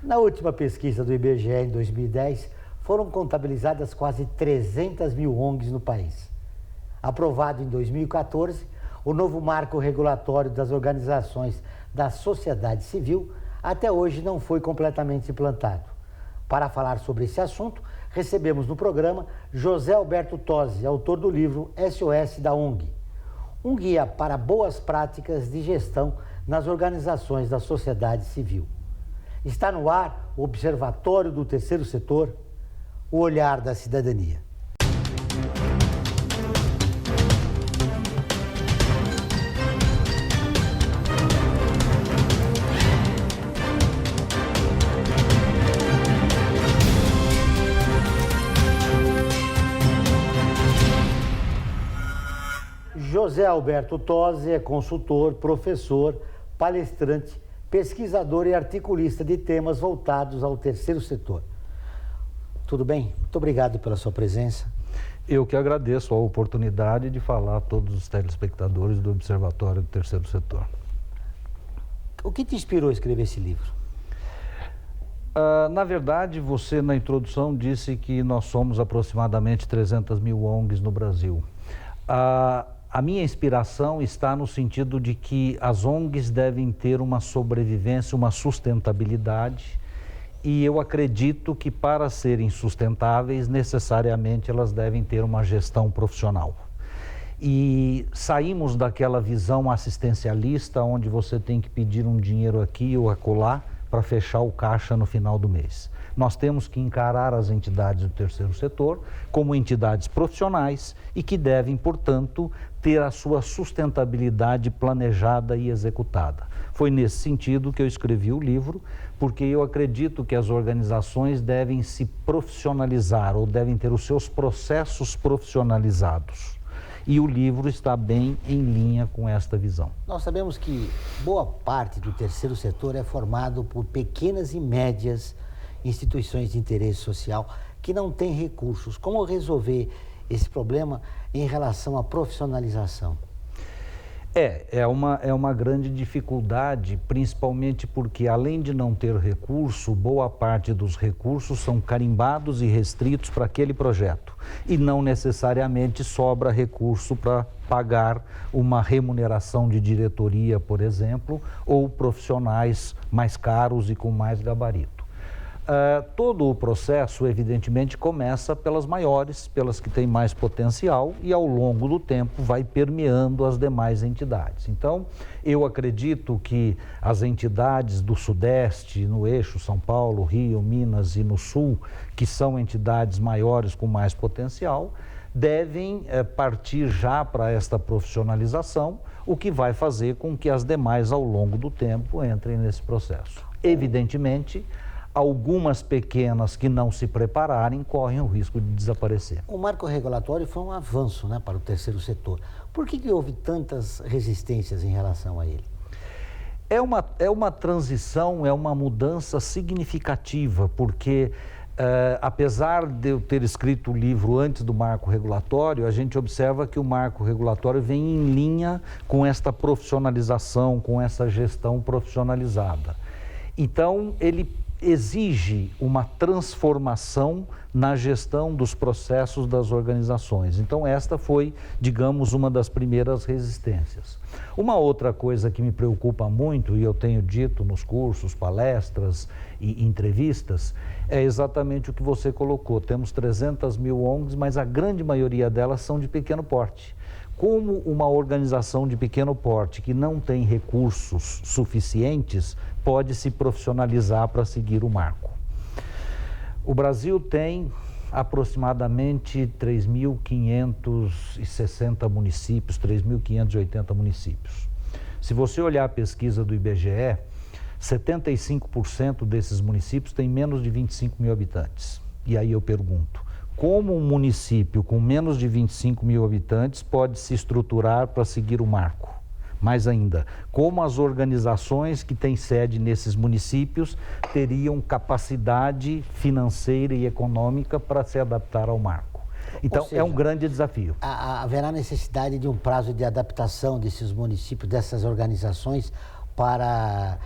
Na última pesquisa do IBGE em 2010, foram contabilizadas quase 300 mil ONGs no país. Aprovado em 2014, o novo marco regulatório das organizações da sociedade civil até hoje não foi completamente implantado. Para falar sobre esse assunto, recebemos no programa José Alberto Tosi, autor do livro SOS da ONG, um guia para boas práticas de gestão nas organizações da sociedade civil. Está no ar o Observatório do Terceiro Setor, o olhar da cidadania. José Alberto Tosi é consultor, professor, palestrante, pesquisador e articulista de temas voltados ao terceiro setor. Tudo bem? Muito obrigado pela sua presença. Eu que agradeço a oportunidade de falar a todos os telespectadores do Observatório do Terceiro Setor. O que te inspirou a escrever esse livro? Na verdade, você na introdução disse que nós somos aproximadamente 300 mil ONGs no Brasil. A minha inspiração está no sentido de que as ONGs devem ter uma sobrevivência, uma sustentabilidade, e eu acredito que para serem sustentáveis, necessariamente elas devem ter uma gestão profissional. E saímos daquela visão assistencialista, onde você tem que pedir um dinheiro aqui ou acolá para fechar o caixa no final do mês. Nós temos que encarar as entidades do terceiro setor como entidades profissionais e que devem, portanto, ter a sua sustentabilidade planejada e executada. Foi nesse sentido que eu escrevi o livro, porque eu acredito que as organizações devem se profissionalizar ou devem ter os seus processos profissionalizados. E o livro está bem em linha com esta visão. Nós sabemos que boa parte do terceiro setor é formado por pequenas e médias instituições de interesse social que não têm recursos. Como resolver esse problema em relação à profissionalização? É uma grande dificuldade, principalmente porque, além de não ter recurso, boa parte dos recursos são carimbados e restritos para aquele projeto. E não necessariamente sobra recurso para pagar uma remuneração de diretoria, por exemplo, ou profissionais mais caros e com mais gabarito. Todo o processo, evidentemente, começa pelas maiores, pelas que têm mais potencial e, ao longo do tempo, vai permeando as demais entidades. Então, eu acredito que as entidades do Sudeste, no eixo São Paulo, Rio, Minas e no Sul, que são entidades maiores com mais potencial, devem partir já para esta profissionalização, o que vai fazer com que as demais, ao longo do tempo, entrem nesse processo. Evidentemente, algumas pequenas que não se prepararem correm o risco de desaparecer. O marco regulatório foi um avanço, né, para o terceiro setor. Por que houve tantas resistências em relação a ele? É uma transição, é uma mudança significativa, porque apesar de eu ter escrito o livro antes do marco regulatório, a gente observa que o marco regulatório vem em linha com esta profissionalização, com essa gestão profissionalizada. Então, ele exige uma transformação na gestão dos processos das organizações. Então, esta foi, digamos, uma das primeiras resistências. Uma outra coisa que me preocupa muito, e eu tenho dito nos cursos, palestras e entrevistas, é exatamente o que você colocou. Temos 300 mil ONGs, mas a grande maioria delas são de pequeno porte. Como uma organização de pequeno porte que não tem recursos suficientes pode se profissionalizar para seguir o marco? O Brasil tem aproximadamente 3.560 municípios, 3.580 municípios. Se você olhar a pesquisa do IBGE, 75% desses municípios têm menos de 25 mil habitantes. E aí eu pergunto, como um município com menos de 25 mil habitantes pode se estruturar para seguir o marco? Mais ainda, como as organizações que têm sede nesses municípios teriam capacidade financeira e econômica para se adaptar ao marco? Então, é um grande desafio. Haverá necessidade de um prazo de adaptação desses municípios, dessas organizações, para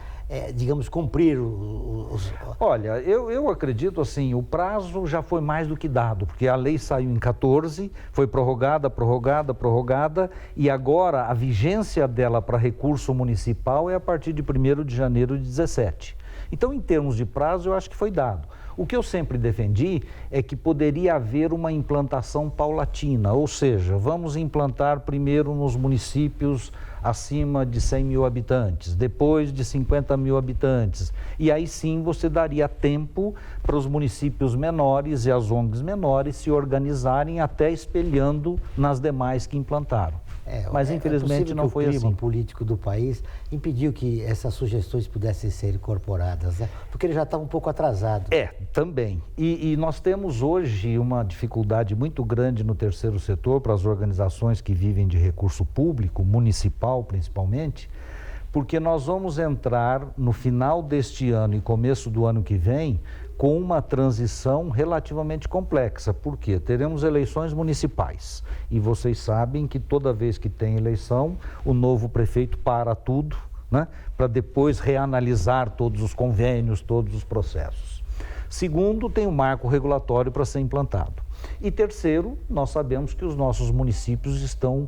digamos, cumprir Olha, eu acredito assim, o prazo já foi mais do que dado, porque a lei saiu em 14, foi prorrogada, e agora a vigência dela para recurso municipal é a partir de 1º de janeiro de 17. Então, em termos de prazo, eu acho que foi dado. O que eu sempre defendi é que poderia haver uma implantação paulatina, ou seja, vamos implantar primeiro nos municípios acima de 100 mil habitantes, depois de 50 mil habitantes, e aí sim você daria tempo para os municípios menores e as ONGs menores se organizarem até espelhando nas demais que implantaram. Mas infelizmente não foi assim. O clima político do país impediu que essas sugestões pudessem ser incorporadas, né? Porque ele já estava um pouco atrasado. Também. E nós temos hoje uma dificuldade muito grande no terceiro setor para as organizações que vivem de recurso público, municipal principalmente, porque nós vamos entrar no final deste ano e começo do ano que vem com uma transição relativamente complexa. Por quê? Teremos eleições municipais e vocês sabem que toda vez que tem eleição, o novo prefeito para tudo, né, para depois reanalisar todos os convênios, todos os processos. Segundo, tem o marco regulatório para ser implantado. E terceiro, nós sabemos que os nossos municípios estão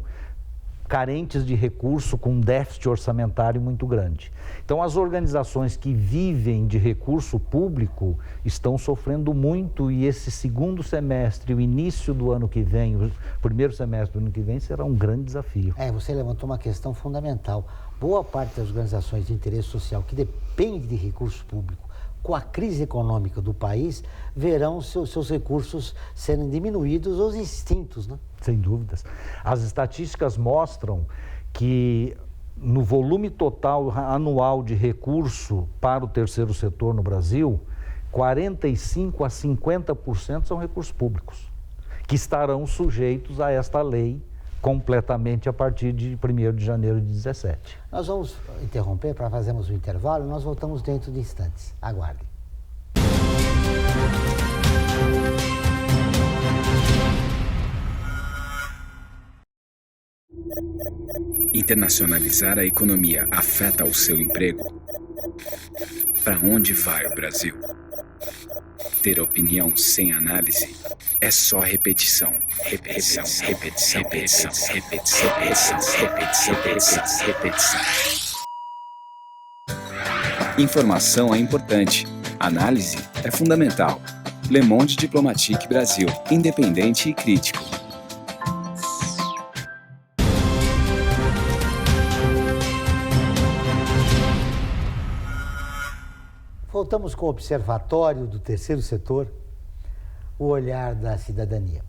carentes de recurso, com um déficit orçamentário muito grande. Então, as organizações que vivem de recurso público estão sofrendo muito e esse segundo semestre, o início do ano que vem, o primeiro semestre do ano que vem, será um grande desafio. Você levantou uma questão fundamental. Boa parte das organizações de interesse social que depende de recurso público, com a crise econômica do país, verão seus recursos serem diminuídos ou extintos, né? Sem dúvidas. As estatísticas mostram que no volume total anual de recurso para o terceiro setor no Brasil, 45% a 50% são recursos públicos, que estarão sujeitos a esta lei completamente a partir de 1º de janeiro de 17. Nós vamos interromper para fazermos o intervalo e nós voltamos dentro de instantes. Aguardem. Internacionalizar a economia afeta o seu emprego? Para onde vai o Brasil? Ter opinião sem análise é só repetição. Repetição, repetição, repetição, repetição, repetição, repetição, repetição, repetição. Informação é importante. Análise é fundamental. Le Monde Diplomatique Brasil. Independente e crítico. Voltamos com o Observatório do Terceiro Setor, o olhar da cidadania.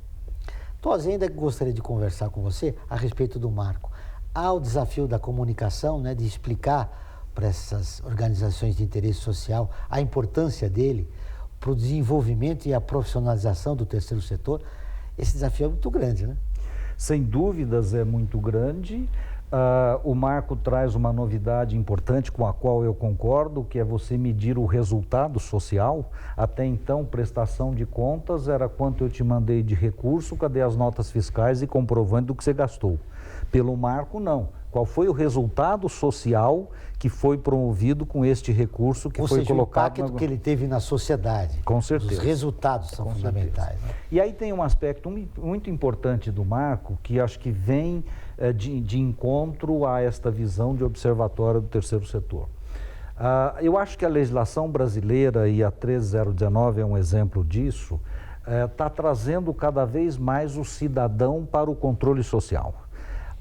Nós ainda gostaria de conversar com você a respeito do marco. Há o desafio da comunicação, né, de explicar para essas organizações de interesse social a importância dele para o desenvolvimento e a profissionalização do terceiro setor. Esse desafio é muito grande, né? Sem dúvidas é muito grande. O marco traz uma novidade importante com a qual eu concordo, que é você medir o resultado social. Até então, prestação de contas era quanto eu te mandei de recurso, cadê as notas fiscais e comprovando do que você gastou. Pelo marco, não. Qual foi o resultado social que foi promovido com este recurso que foi colocado? O impacto que ele teve na sociedade. Com certeza. Os resultados são fundamentais. Né? E aí tem um aspecto muito importante do marco que acho que vem de encontro a esta visão de observatório do terceiro setor. Eu acho que a legislação brasileira, e a 13019 é um exemplo disso, está trazendo cada vez mais o cidadão para o controle social.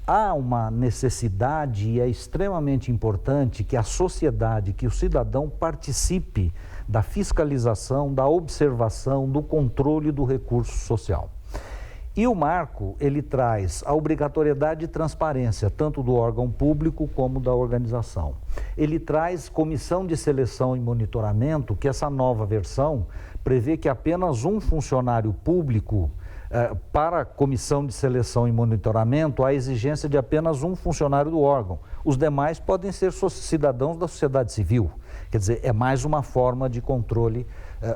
Há uma necessidade e é extremamente importante que a sociedade, que o cidadão participe da fiscalização, da observação, do controle do recurso social. E o marco, ele traz a obrigatoriedade de transparência, tanto do órgão público como da organização. Ele traz comissão de seleção e monitoramento, que essa nova versão prevê que apenas um funcionário público Para a comissão de seleção e monitoramento, há a exigência de apenas um funcionário do órgão. Os demais podem ser cidadãos da sociedade civil. Quer dizer, é mais uma forma de controle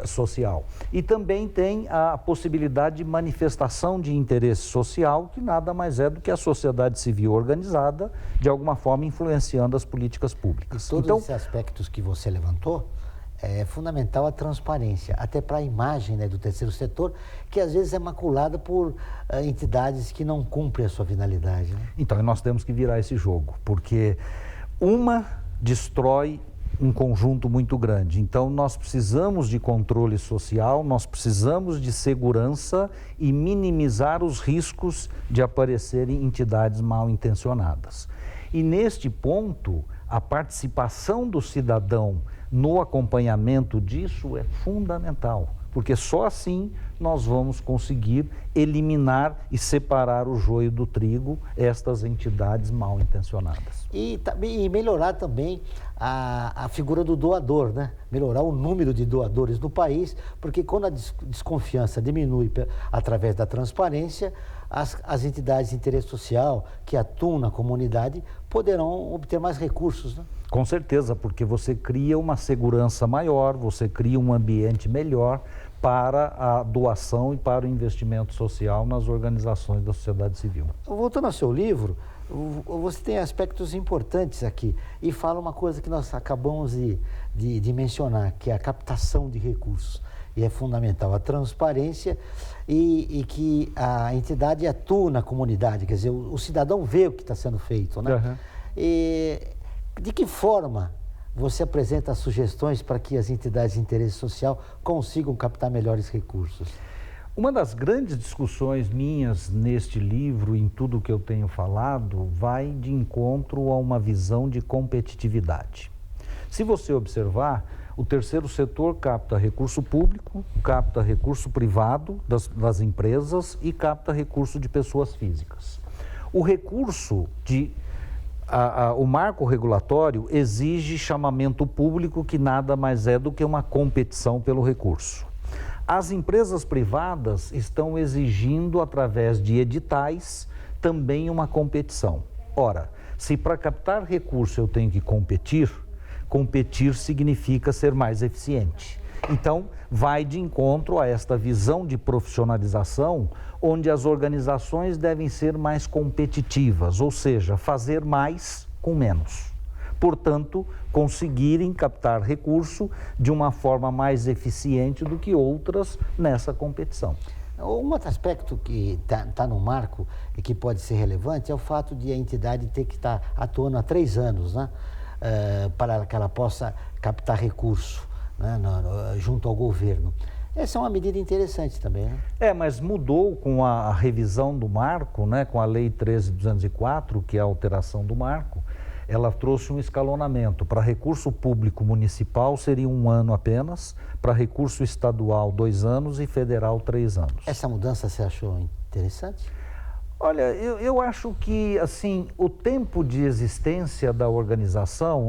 social. E também tem a possibilidade de manifestação de interesse social, que nada mais é do que a sociedade civil organizada, de alguma forma influenciando as políticas públicas. E todos esses aspectos que você levantou, é fundamental a transparência, até para a imagem, né, do terceiro setor, que às vezes é maculada por entidades que não cumprem a sua finalidade. Né? Então, nós temos que virar esse jogo, porque uma destrói um conjunto muito grande. Então, nós precisamos de controle social, nós precisamos de segurança e minimizar os riscos de aparecerem entidades mal intencionadas. E neste ponto, a participação do cidadão no acompanhamento disso é fundamental, porque só assim nós vamos conseguir eliminar e separar o joio do trigo, estas entidades mal intencionadas. E melhorar também a figura do doador, né? Melhorar o número de doadores no país, porque quando a desconfiança diminui através da transparência, as entidades de interesse social que atuam na comunidade poderão obter mais recursos, né? Com certeza, porque você cria uma segurança maior, você cria um ambiente melhor para a doação e para o investimento social nas organizações da sociedade civil. Voltando ao seu livro, você tem aspectos importantes aqui e fala uma coisa que nós acabamos de mencionar, que é a captação de recursos. E é fundamental a transparência e que a entidade atua na comunidade, quer dizer, o cidadão vê o que está sendo feito, né? Uhum. E de que forma você apresenta sugestões para que as entidades de interesse social consigam captar melhores recursos? Uma das grandes discussões minhas neste livro, em tudo que eu tenho falado, vai de encontro a uma visão de competitividade. Se você observar, o terceiro setor capta recurso público, capta recurso privado das empresas e capta recurso de pessoas físicas. O recurso o marco regulatório exige chamamento público, que nada mais é do que uma competição pelo recurso. As empresas privadas estão exigindo, através de editais, também uma competição. Ora, se para captar recurso eu tenho que competir significa ser mais eficiente. Então, vai de encontro a esta visão de profissionalização, onde as organizações devem ser mais competitivas, ou seja, fazer mais com menos. Portanto, conseguirem captar recurso de uma forma mais eficiente do que outras nessa competição. Um outro aspecto que está no marco e que pode ser relevante é o fato de a entidade ter que estar atuando há 3 anos, né? Para que ela possa captar recurso, né, junto ao governo. Essa é uma medida interessante também, né? Mas mudou com a revisão do marco, né, com a Lei 13.204, que é a alteração do marco. Ela trouxe um escalonamento. Para recurso público municipal seria 1 ano apenas, para recurso estadual 2 anos e federal 3 anos. Essa mudança você achou interessante? Olha, eu acho que, assim, o tempo de existência da organização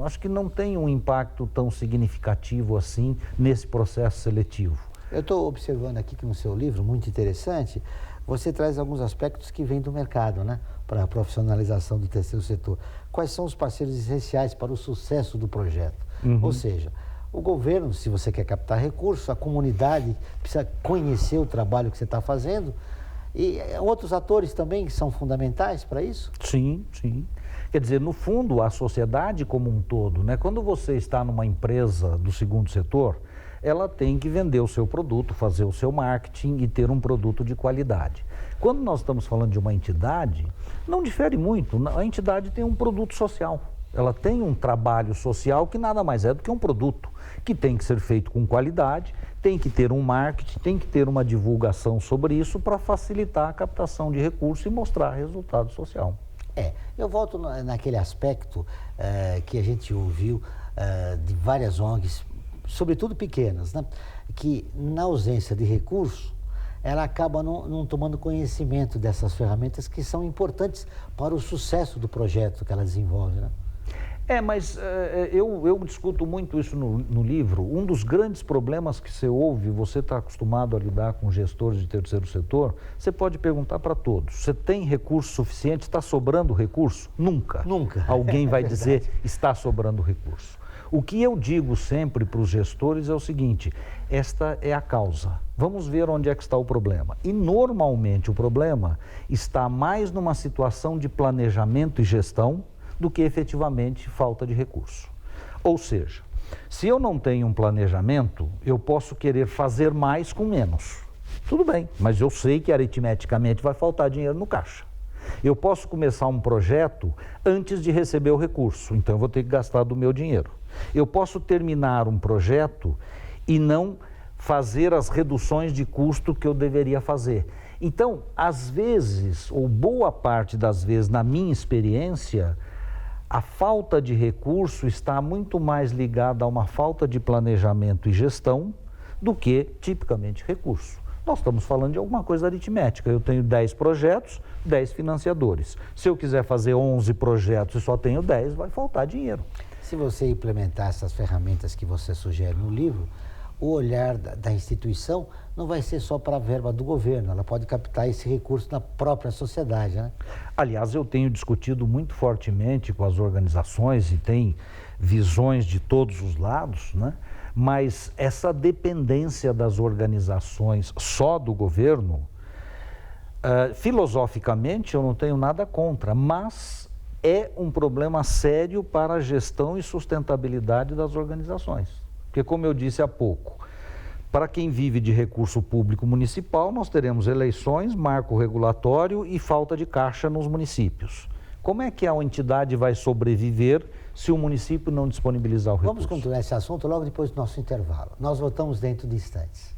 acho que não tem um impacto tão significativo assim nesse processo seletivo. Eu estou observando aqui que no seu livro, muito interessante, você traz alguns aspectos que vêm do mercado, né, para a profissionalização do terceiro setor. Quais são os parceiros essenciais para o sucesso do projeto? Uhum. Ou seja, o governo, se você quer captar recursos, a comunidade precisa conhecer o trabalho que você está fazendo. E outros atores também que são fundamentais para isso? Sim, sim. Quer dizer, no fundo, a sociedade como um todo, né? Quando você está numa empresa do segundo setor, ela tem que vender o seu produto, fazer o seu marketing e ter um produto de qualidade. Quando nós estamos falando de uma entidade, não difere muito. A entidade tem um produto social. Ela tem um trabalho social que nada mais é do que um produto, que tem que ser feito com qualidade, tem que ter um marketing, tem que ter uma divulgação sobre isso para facilitar a captação de recursos e mostrar resultado social. Eu volto naquele aspecto que a gente ouviu de várias ONGs, sobretudo pequenas, né? Que na ausência de recursos, ela acaba não tomando conhecimento dessas ferramentas que são importantes para o sucesso do projeto que ela desenvolve, né? Mas eu discuto muito isso no livro. Um dos grandes problemas que você ouve, você está acostumado a lidar com gestores de terceiro setor, você pode perguntar para todos, você tem recurso suficiente, está sobrando recurso? Nunca. Nunca. Alguém vai dizer, está sobrando recurso. O que eu digo sempre para os gestores é o seguinte, esta é a causa. Vamos ver onde é que está o problema. E normalmente o problema está mais numa situação de planejamento e gestão do que efetivamente falta de recurso. Ou seja, se eu não tenho um planejamento, eu posso querer fazer mais com menos. Tudo bem, mas eu sei que aritmeticamente vai faltar dinheiro no caixa. Eu posso começar um projeto antes de receber o recurso, então eu vou ter que gastar do meu dinheiro. Eu posso terminar um projeto e não fazer as reduções de custo que eu deveria fazer. Então, às vezes, ou boa parte das vezes, na minha experiência, a falta de recurso está muito mais ligada a uma falta de planejamento e gestão do que, tipicamente, recurso. Nós estamos falando de alguma coisa aritmética. Eu tenho 10 projetos, 10 financiadores. Se eu quiser fazer 11 projetos e só tenho 10, vai faltar dinheiro. Se você implementar essas ferramentas que você sugere no livro, o olhar da instituição não vai ser só para a verba do governo, ela pode captar esse recurso na própria sociedade, né? Aliás, eu tenho discutido muito fortemente com as organizações e tem visões de todos os lados, né? Mas essa dependência das organizações só do governo, filosoficamente eu não tenho nada contra, mas é um problema sério para a gestão e sustentabilidade das organizações. Porque, como eu disse há pouco, para quem vive de recurso público municipal, nós teremos eleições, marco regulatório e falta de caixa nos municípios. Como é que a entidade vai sobreviver se o município não disponibilizar o recurso? Vamos continuar esse assunto logo depois do nosso intervalo. Nós voltamos dentro de instantes.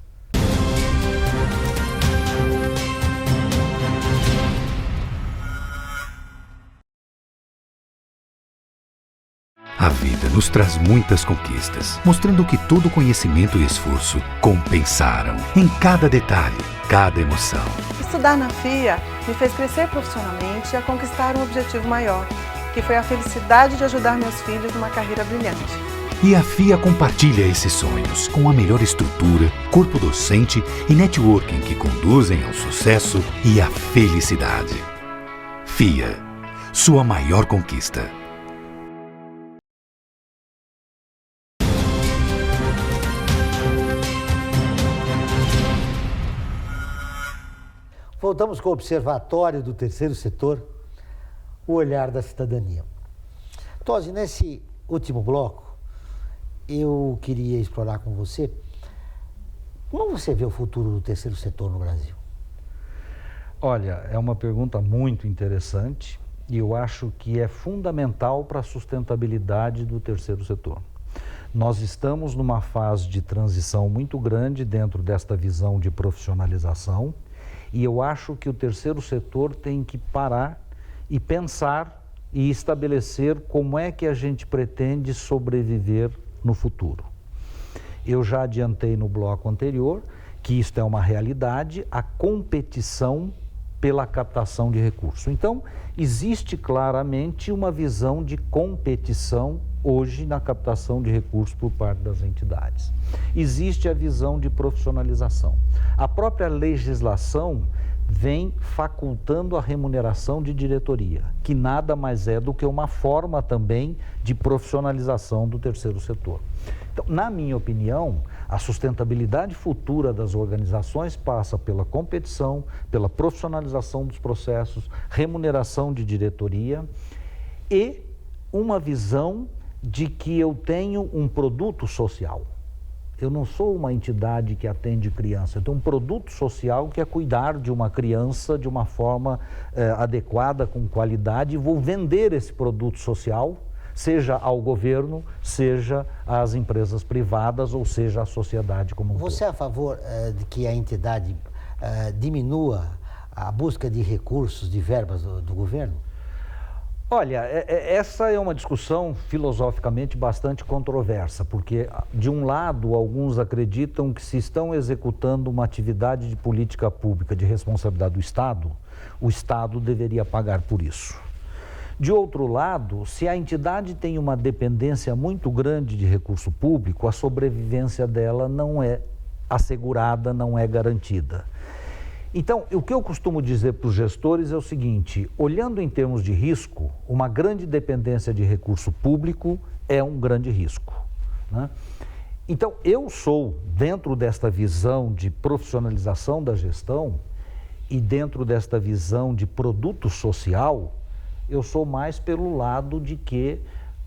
A vida nos traz muitas conquistas, mostrando que todo conhecimento e esforço compensaram em cada detalhe, cada emoção. Estudar na FIA me fez crescer profissionalmente e a conquistar um objetivo maior, que foi a felicidade de ajudar meus filhos numa carreira brilhante. E a FIA compartilha esses sonhos com a melhor estrutura, corpo docente e networking que conduzem ao sucesso e à felicidade. FIA, sua maior conquista. Voltamos com o Observatório do Terceiro Setor, o olhar da cidadania. Tosi, nesse último bloco, eu queria explorar com você como você vê o futuro do terceiro setor no Brasil. Olha, é uma pergunta muito interessante e eu acho que é fundamental para a sustentabilidade do terceiro setor. Nós estamos numa fase de transição muito grande dentro desta visão de profissionalização. E eu acho que o terceiro setor tem que parar e pensar e estabelecer como é que a gente pretende sobreviver no futuro. Eu já adiantei no bloco anterior que isto é uma realidade, a competição pela captação de recursos. Então, existe claramente uma visão de competição hoje na captação de recursos por parte das entidades. Existe a visão de profissionalização. A própria legislação vem facultando a remuneração de diretoria, que nada mais é do que uma forma também de profissionalização do terceiro setor. Então, na minha opinião, a sustentabilidade futura das organizações passa pela competição, pela profissionalização dos processos, remuneração de diretoria e uma visão de que eu tenho um produto social. Eu não sou uma entidade que atende criança, eu tenho um produto social que é cuidar de uma criança de uma forma adequada, com qualidade, e vou vender esse produto social, seja ao governo, seja às empresas privadas, ou seja à sociedade como um todo. Você é a favor de que a entidade diminua a busca de recursos, de verbas do governo? Olha, essa é uma discussão filosoficamente bastante controversa, porque, de um lado, alguns acreditam que se estão executando uma atividade de política pública de responsabilidade do Estado, o Estado deveria pagar por isso. De outro lado, se a entidade tem uma dependência muito grande de recurso público, a sobrevivência dela não é assegurada, não é garantida. Então, o que eu costumo dizer para os gestores é o seguinte: olhando em termos de risco, uma grande dependência de recurso público é um grande risco, né? Então, eu sou, dentro desta visão de profissionalização da gestão e dentro desta visão de produto social, eu sou mais pelo lado de que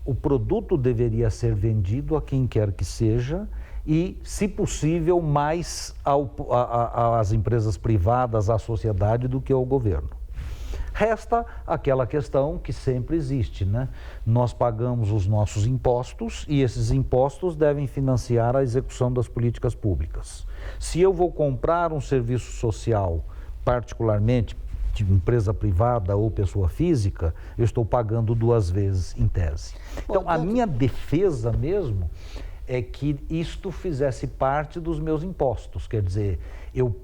o produto deveria ser vendido a quem quer que seja e, se possível, mais às empresas privadas, à sociedade, do que ao governo. Resta aquela questão que sempre existe, né? Nós pagamos os nossos impostos e esses impostos devem financiar a execução das políticas públicas. Se eu vou comprar um serviço social, particularmente de empresa privada ou pessoa física, eu estou pagando duas vezes em tese. Então, a minha defesa mesmo é que isto fizesse parte dos meus impostos. Quer dizer, eu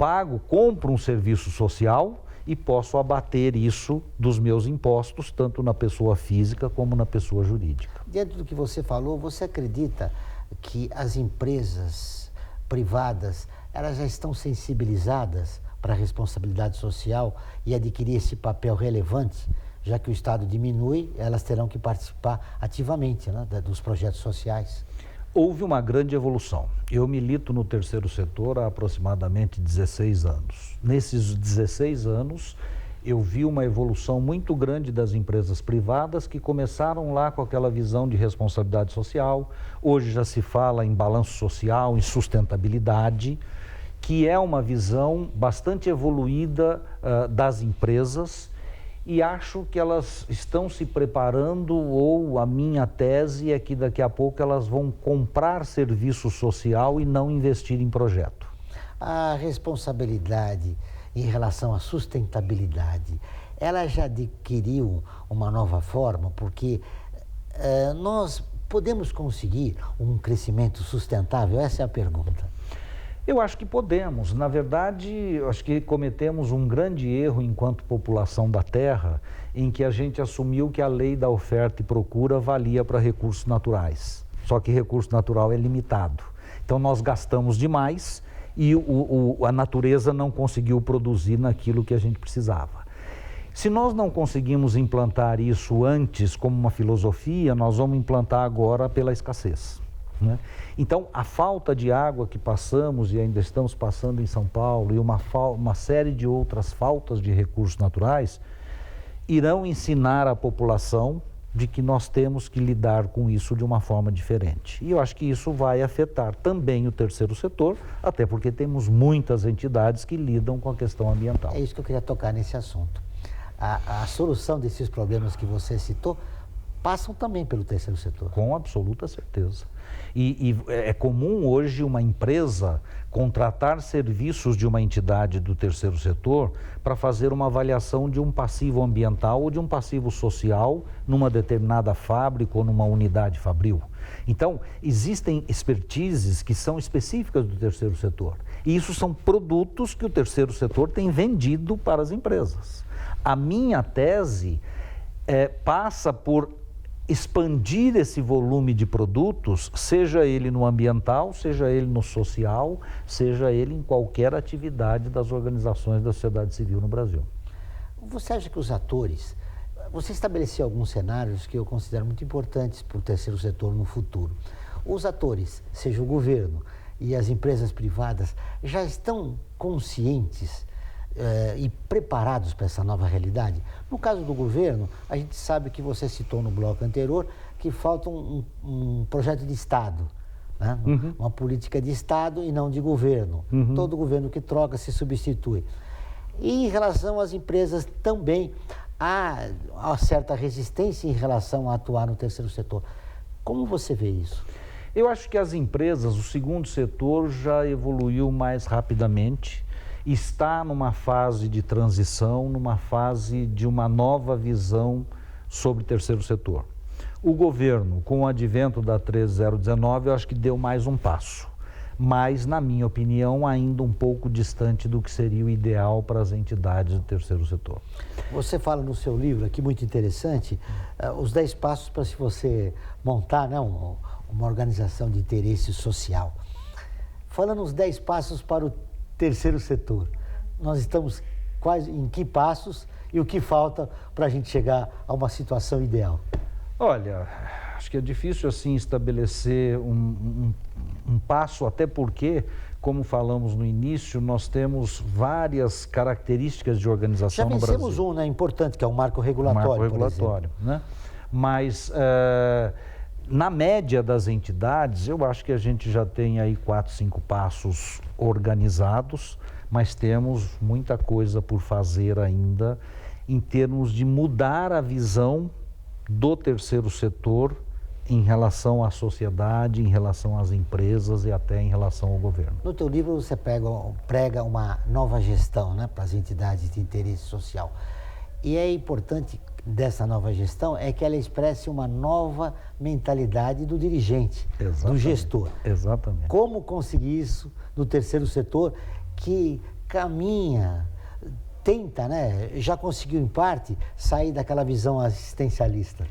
compro um serviço social e posso abater isso dos meus impostos, tanto na pessoa física como na pessoa jurídica. Dentro do que você falou, você acredita que as empresas privadas, elas já estão sensibilizadas para a responsabilidade social e adquirir esse papel relevante? Já que o Estado diminui, elas terão que participar ativamente, né, dos projetos sociais. Houve uma grande evolução. Eu milito no terceiro setor há aproximadamente 16 anos. Nesses 16 anos, eu vi uma evolução muito grande das empresas privadas que começaram lá com aquela visão de responsabilidade social. Hoje já se fala em balanço social, em sustentabilidade, que é uma visão bastante evoluída das empresas, e acho que elas estão se preparando, ou a minha tese é que daqui a pouco elas vão comprar serviço social e não investir em projeto. A responsabilidade em relação à sustentabilidade, ela já adquiriu uma nova forma, porque nós podemos conseguir um crescimento sustentável? Essa é a pergunta. Eu acho que podemos. Na verdade, eu acho que cometemos um grande erro enquanto população da Terra, em que a gente assumiu que a lei da oferta e procura valia para recursos naturais. Só que recurso natural é limitado. Então, nós gastamos demais e a natureza não conseguiu produzir naquilo que a gente precisava. Se nós não conseguimos implantar isso antes como uma filosofia, nós vamos implantar agora pela escassez, né? Então, a falta de água que passamos e ainda estamos passando em São Paulo e uma série de outras faltas de recursos naturais irão ensinar a população de que nós temos que lidar com isso de uma forma diferente. E eu acho que isso vai afetar também o terceiro setor, até porque temos muitas entidades que lidam com a questão ambiental. É isso que eu queria tocar nesse assunto. A solução desses problemas que você citou passam também pelo terceiro setor. Com absoluta certeza. E é comum hoje uma empresa contratar serviços de uma entidade do terceiro setor para fazer uma avaliação de um passivo ambiental ou de um passivo social numa determinada fábrica ou numa unidade fabril. Então, existem expertises que são específicas do terceiro setor. E isso são produtos que o terceiro setor tem vendido para as empresas. A minha tese passa por expandir esse volume de produtos, seja ele no ambiental, seja ele no social, seja ele em qualquer atividade das organizações da sociedade civil no Brasil. Você acha que os atores, você estabeleceu alguns cenários que eu considero muito importantes para o terceiro setor no futuro. Os atores, seja o governo e as empresas privadas, já estão conscientes e preparados para essa nova realidade? No caso do governo, a gente sabe que você citou no bloco anterior que falta um projeto de Estado, né? Uma política de Estado e não de governo. Todo governo que troca se substitui. E em relação às empresas também, há certa resistência em relação a atuar no terceiro setor. Como você vê isso? Eu acho que as empresas, o segundo setor já evoluiu mais rapidamente, está numa fase de transição, numa fase de uma nova visão sobre o terceiro setor. O governo, com o advento da 13019, eu acho que deu mais um passo. mas, na minha opinião, ainda um pouco distante do que seria o ideal para as entidades do terceiro setor. Você fala no seu livro, aqui muito interessante, os 10 passos para se você montar, né, uma organização de interesse social. Falando os 10 passos para o terceiro setor, nós estamos quase em que passos e o que falta para a gente chegar a uma situação ideal? Olha, acho que é difícil assim estabelecer um passo, até porque, como falamos no início, nós temos várias características de organização no Brasil. Já vencemos um, né, importante, que é o marco regulatório, marco regulatório, né? Mas, na média das entidades, eu acho que a gente já tem aí 4, 5 passos organizados, mas temos muita coisa por fazer ainda em termos de mudar a visão do terceiro setor em relação à sociedade, em relação às empresas e até em relação ao governo. No teu livro você prega uma nova gestão, né, para as entidades de interesse social. E é importante dessa nova gestão é que ela expresse uma nova mentalidade do dirigente, do gestor. Exatamente. Como conseguir isso no terceiro setor que caminha, tenta, né, já conseguiu em parte sair daquela visão assistencialista?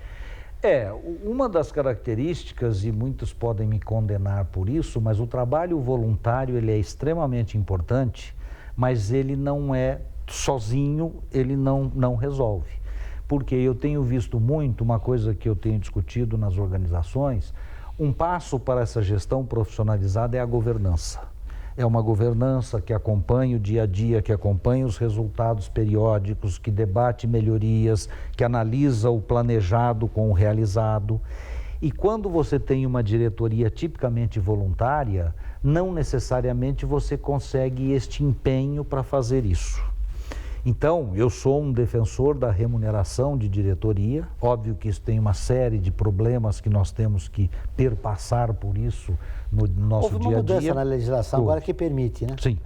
Uma das características, e muitos podem me condenar por isso, mas o trabalho voluntário ele é extremamente importante, mas ele não é sozinho, ele não resolve. Porque eu tenho visto muito, uma coisa que eu tenho discutido nas organizações, um passo para essa gestão profissionalizada é a governança. É uma governança que acompanha o dia a dia, que acompanha os resultados periódicos, que debate melhorias, que analisa o planejado com o realizado. E quando você tem uma diretoria tipicamente voluntária, não necessariamente você consegue este empenho para fazer isso. Então, eu sou um defensor da remuneração de diretoria. Óbvio que isso tem uma série de problemas que nós temos que perpassar por isso no nosso dia a dia. Houve uma mudança na legislação agora que permite, né? Sim.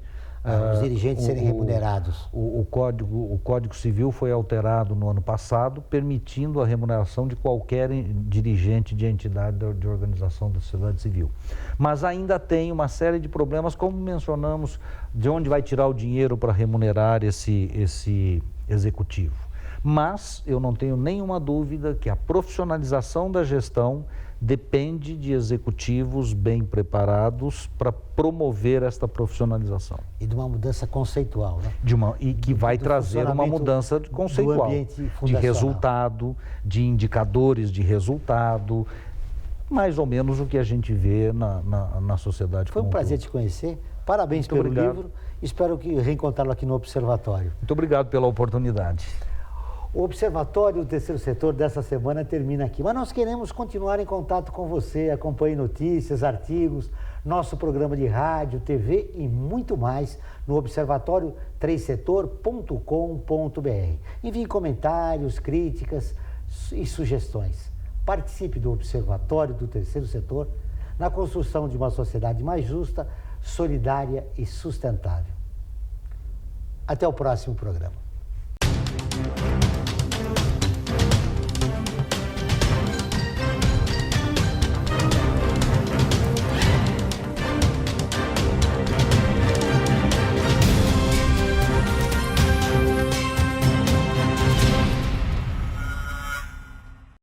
Os dirigentes serem remunerados. O Código Civil foi alterado no ano passado, permitindo a remuneração de qualquer dirigente de entidade de organização da sociedade civil. Mas ainda tem uma série de problemas, como mencionamos, de onde vai tirar o dinheiro para remunerar esse executivo. Mas eu não tenho nenhuma dúvida que a profissionalização da gestão depende de executivos bem preparados para promover esta profissionalização. E de uma mudança conceitual, né? E que vai trazer uma mudança conceitual, de resultado, de indicadores de resultado, mais ou menos o que a gente vê na sociedade. Foi um prazer te conhecer, parabéns pelo livro, espero reencontrá-lo aqui no Observatório. Muito obrigado pela oportunidade. O Observatório do Terceiro Setor dessa semana termina aqui, mas nós queremos continuar em contato com você, acompanhe notícias, artigos, nosso programa de rádio, TV e muito mais no observatório3setor.com.br. Envie comentários, críticas e sugestões. Participe do Observatório do Terceiro Setor na construção de uma sociedade mais justa, solidária e sustentável. Até o próximo programa.